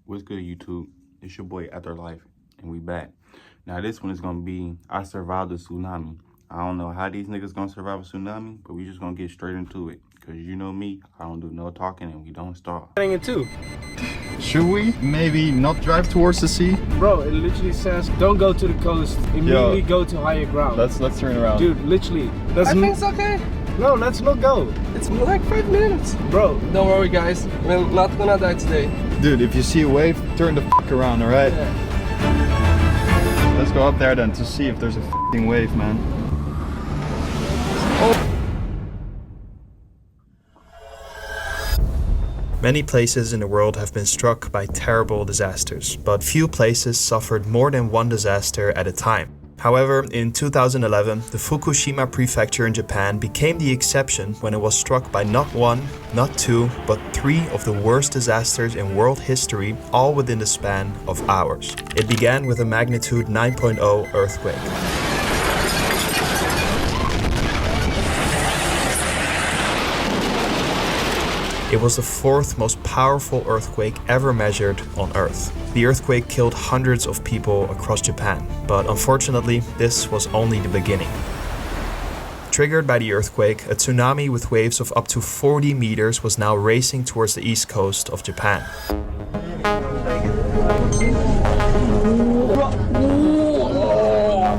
What's good, YouTube? It's your boy Afterlife, and we back. Now this one is gonna be I survived a tsunami. I don't know how these niggas gonna survive a tsunami, but we just gonna get straight into it. Cause you know me, I don't do no talking and we don't stop. Should we maybe not drive towards the sea? Bro, it literally says don't go to the coast, immediately go to higher ground. Let's turn around. Dude, literally. I think it's okay. No, let's not go. It's like 5 minutes. Bro, Don't worry guys, we're not gonna die today. Dude, if you see a wave, turn the f around, alright? Yeah. Let's go up there then to see if there's a f***ing wave, man. Many places in the world have been struck by terrible disasters, but few places suffered more than one disaster at a time. However, in 2011, the Fukushima prefecture in Japan became the exception when it was struck by not one, not two, but 3 of the worst disasters in world history, all within the span of hours. It began with a magnitude 9.0 earthquake. It was the 4th most powerful earthquake ever measured on Earth. The earthquake killed hundreds of people across Japan, but unfortunately, this was only the beginning. Triggered by the earthquake, a tsunami with waves of up to 40 meters was now racing towards the east coast of Japan.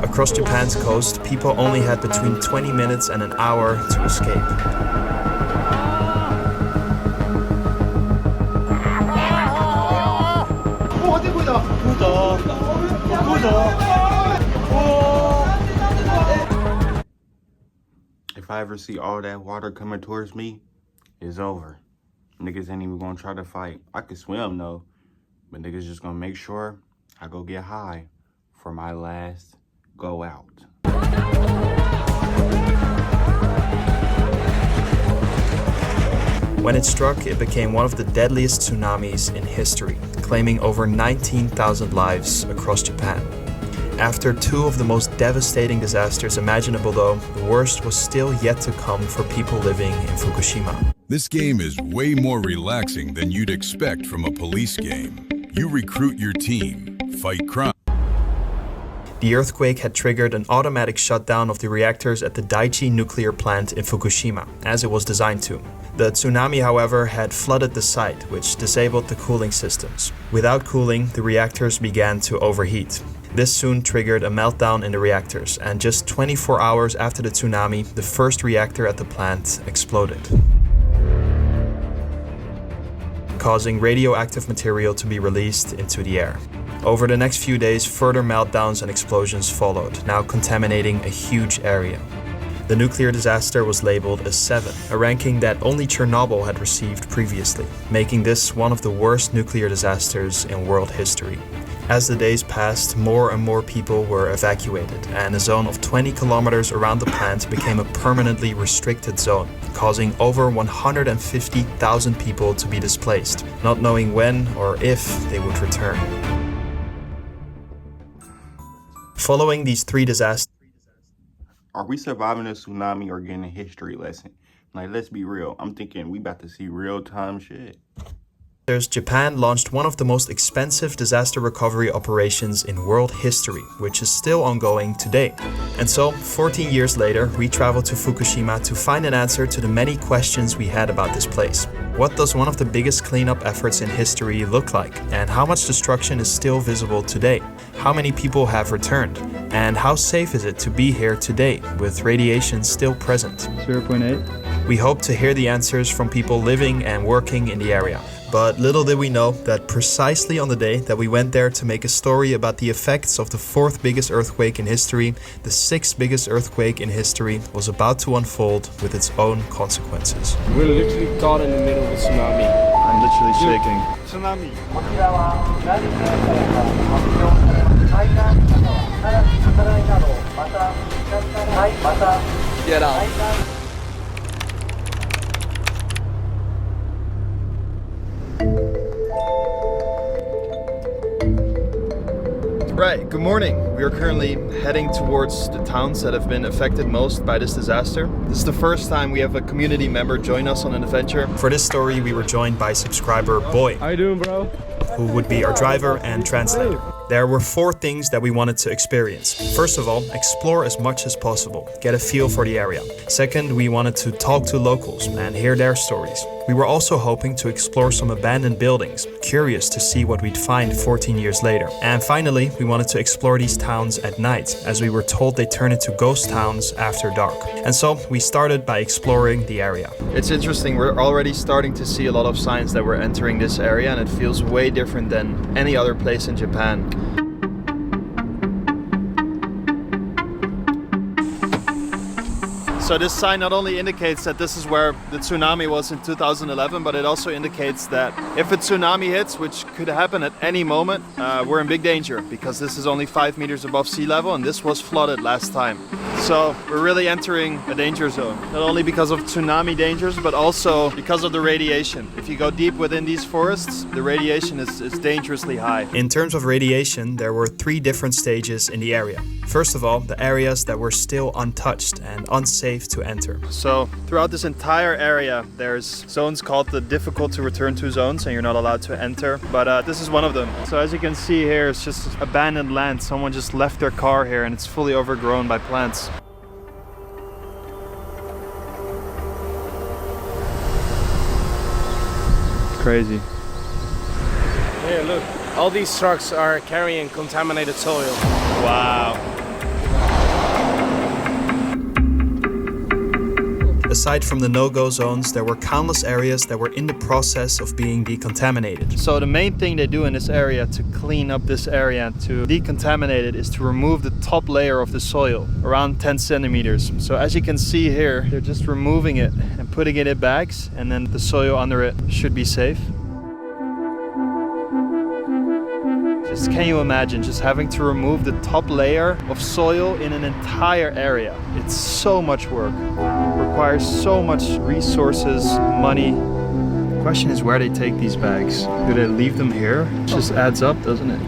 Across Japan's coast, people only had between 20 minutes and an hour to escape. If I ever see all that water coming towards me, it's over. Niggas ain't even gonna try to fight. I could swim though, but niggas just gonna make sure I go get high for my last go out. When it struck, it became one of the deadliest tsunamis in history, claiming over 19,000 lives across Japan. After 2 of the most devastating disasters imaginable though, the worst was still yet to come for people living in Fukushima. This game is way more relaxing than you'd expect from a police game. You recruit your team, fight crime. The earthquake had triggered an automatic shutdown of the reactors at the Daiichi nuclear plant in Fukushima, as it was designed to. The tsunami, however, had flooded the site, which disabled the cooling systems. Without cooling, the reactors began to overheat. This soon triggered a meltdown in the reactors, and just 24 hours after the tsunami, the first reactor at the plant exploded, causing radioactive material to be released into the air. Over the next few days, further meltdowns and explosions followed, now contaminating a huge area. The nuclear disaster was labeled a 7, a ranking that only Chernobyl had received previously, making this one of the worst nuclear disasters in world history. As the days passed, more and more people were evacuated, and a zone of 20 kilometers around the plant became a permanently restricted zone, causing over 150,000 people to be displaced, not knowing when or if they would return. Following these 3 disasters, Are we surviving a tsunami or getting a history lesson? Like, let's be real. I'm thinking we about to see real-time shit. Japan launched one of the most expensive disaster recovery operations in world history, which is still ongoing today. And so, 14 years later, we traveled to Fukushima to find an answer to the many questions we had about this place. What does one of the biggest cleanup efforts in history look like? And how much destruction is still visible today? How many people have returned? And how safe is it to be here today, with radiation still present? 0.8. We hope to hear the answers from people living and working in the area. But little did we know that precisely on the day that we went there to make a story about the effects of the 4th biggest earthquake in history, the 6th biggest earthquake in history was about to unfold with its own consequences. we're literally caught in the middle of a tsunami. I'm literally shaking. Tsunami. Get out. Right, good morning. We are currently heading towards the towns that have been affected most by this disaster. This is the first time we have a community member join us on an adventure. For this story, we were joined by subscriber Boy. How you doing, bro? who would be our driver and translator. There were 4 things that we wanted to experience. First of all, explore as much as possible, get a feel for the area. Second, we wanted to talk to locals and hear their stories. We were also hoping to explore some abandoned buildings, curious to see what we'd find 14 years later. And finally, we wanted to explore these towns at night, as we were told they turn into ghost towns after dark. And so we started by exploring the area. It's interesting, we're already starting to see a lot of signs that we're entering this area, and it feels way different than any other place in Japan. So this sign not only indicates that this is where the tsunami was in 2011, but it also indicates that if a tsunami hits, which could happen at any moment, we're in big danger, because this is only 5 meters above sea level and this was flooded last time. So we're really entering a danger zone, not only because of tsunami dangers, but also because of the radiation. If you go deep within these forests, the radiation is dangerously high. In terms of radiation, there were 3 different stages in the area. First of all, the areas that were still untouched and unsafe to enter. So throughout this entire area, there's zones called the difficult to return to zones, and you're not allowed to enter, but this is one of them. So as you can see here, it's just abandoned land. Someone just left their car here and it's fully overgrown by plants. Crazy. Here, look. All these trucks are carrying contaminated soil. Wow. Aside from the no-go zones, there were countless areas that were in the process of being decontaminated. So the main thing they do in this area to clean up this area, to decontaminate it, is to remove the top layer of the soil, around 10 centimeters. So as you can see here, they're just removing it and putting it in bags, and then the soil under it should be safe. Just can you imagine just having to remove the top layer of soil in an entire area? It's so much work. It requires so much resources, money. The question is where they take these bags. Do they leave them here? It just adds up, doesn't it?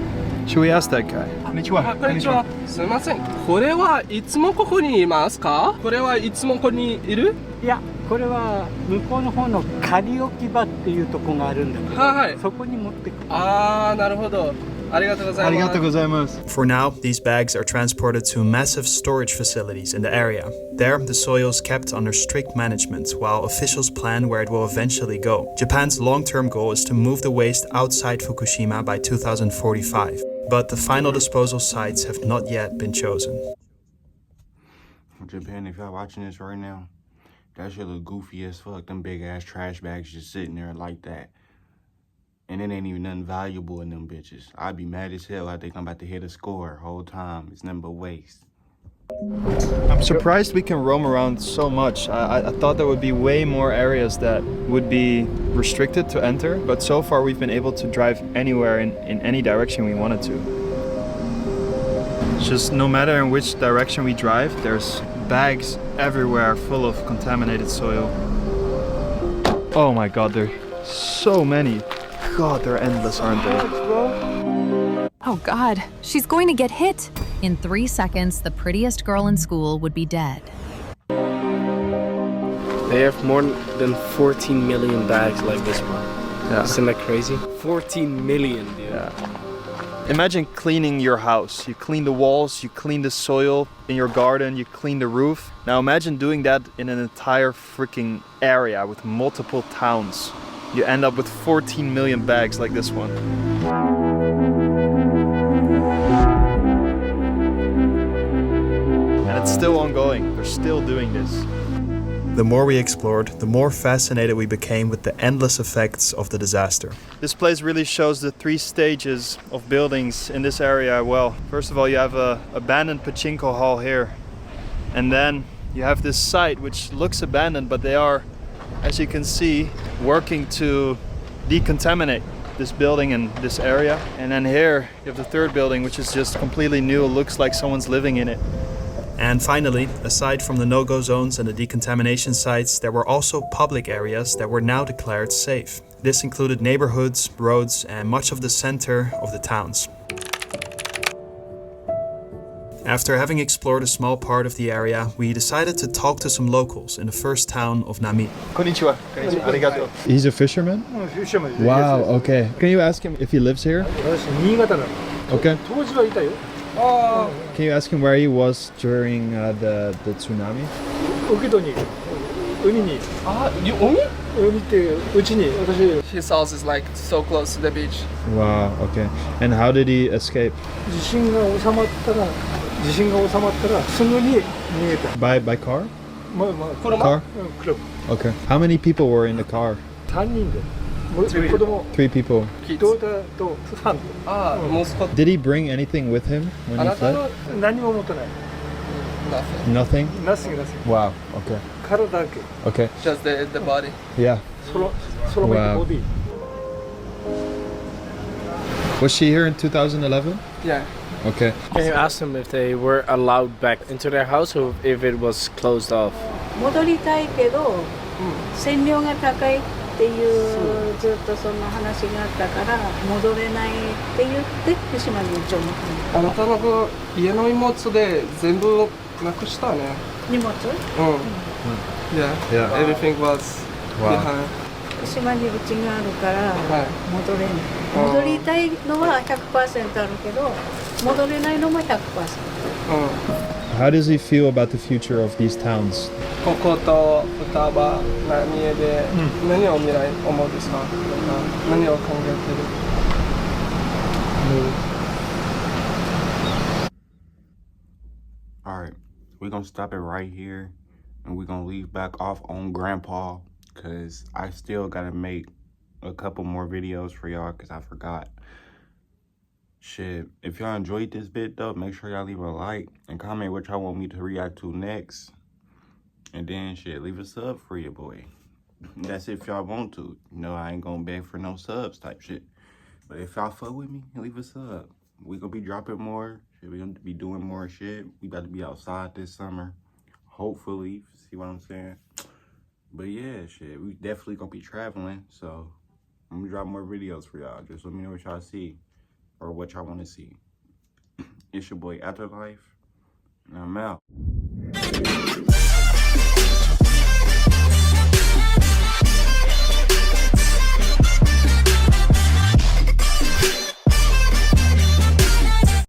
Should we ask that guy? こんにちは。すみません。これはいつもここにいますか？これはいつもここにいる？いや、これは向こうの方の仮置き場っていうところがあるんだけど、はい。そこに持ってくる。ああ、なるほど。ありがとうございます。ありがとうございます。For now, these bags are transported to massive storage facilities in the area. There, the soil is kept under strict management, while officials plan where it will eventually go. Japan's long-term goal is to move the waste outside Fukushima by 2045. But the final disposal sites have not yet been chosen. Japan, if y'all watching this right now, that shit look goofy as fuck. Them big ass trash bags just sitting there like that. And it ain't even nothing valuable in them bitches. I'd be mad as hell. I think I'm about to hit a score whole time. It's nothing but waste. I'm surprised we can roam around so much. I thought there would be way more areas that would be restricted to enter, but so far we've been able to drive anywhere in any direction we wanted to. It's just no matter in which direction we drive, there's bags everywhere full of contaminated soil. Oh my god, there are so many. God, they're endless, aren't they? Oh God, she's going to get hit. In 3 seconds, the prettiest girl in school would be dead. They have more than 14 million bags like this one. Yeah. Isn't that crazy? 14 million, dude. Yeah. Imagine cleaning your house. You clean the walls, you clean the soil in your garden, you clean the roof. Now imagine doing that in an entire freaking area with multiple towns. You end up with 14 million bags like this one. And it's still ongoing. They're still doing this. The more we explored, the more fascinated we became with the endless effects of the disaster. This place really shows the 3 stages of buildings in this area well. First of all, you have a abandoned pachinko hall here. And then you have this site which looks abandoned, but they are, as you can see, working to decontaminate this building and this area. And then here you have the 3rd building, which is just completely new. It looks like someone's living in it. And finally, aside from the no-go zones and the decontamination sites, there were also public areas that were now declared safe. This included neighborhoods, roads, and much of the center of the towns. After having explored a small part of the area, we decided to talk to some locals in the first town of Nami. Konnichiwa. Arigato. He's a fisherman? fisherman. Wow, okay. Can you ask him if he lives here? Okay. Can you ask him where he was during the tsunami? His house is like so close to the beach. Wow, okay. And how did he escape? By car? Car? Okay. How many people were in the car? 3 people. Kids. Did he bring anything with him when he fled? Nothing. Nothing? Wow, okay. Okay. Just the body. Yeah. Wow. Was she here in 2011? Yeah. Okay. Can you ask them if they were allowed back into their house or if it was closed off? 戻りたいけど、線量が高いっていうずっとその話があったから戻れないって言って福島の町の方に。あなたの家の荷物で全部なくしたね。荷物？Yeah. Everything was behind. 福島にうちがあるから戻れない。戻りたいのは 100% あるけど、戻れないのも 100%。How does he feel about the future of these towns? ここと双葉、浪江で何を未来思うですか？何を考えてる？Alright, we're gonna stop it right here and we're gonna leave back off on Grandpa because I still gotta make a couple more videos for y'all because I forgot. Shit, if y'all enjoyed this bit though, make sure y'all leave a like and comment what y'all want me to react to next. And then shit, leave a sub for your boy. That's if y'all want to. You know, I ain't gonna beg for no subs type shit. But if y'all fuck with me, leave a sub. We gonna be dropping more shit. We gonna be doing more shit. We about to be outside this summer. Hopefully, see what I'm saying? But yeah, shit, we definitely gonna be traveling. So I'm gonna drop more videos for y'all. Just let me know what y'all see or what y'all want to see. It's your boy Afterlife, and I'm out.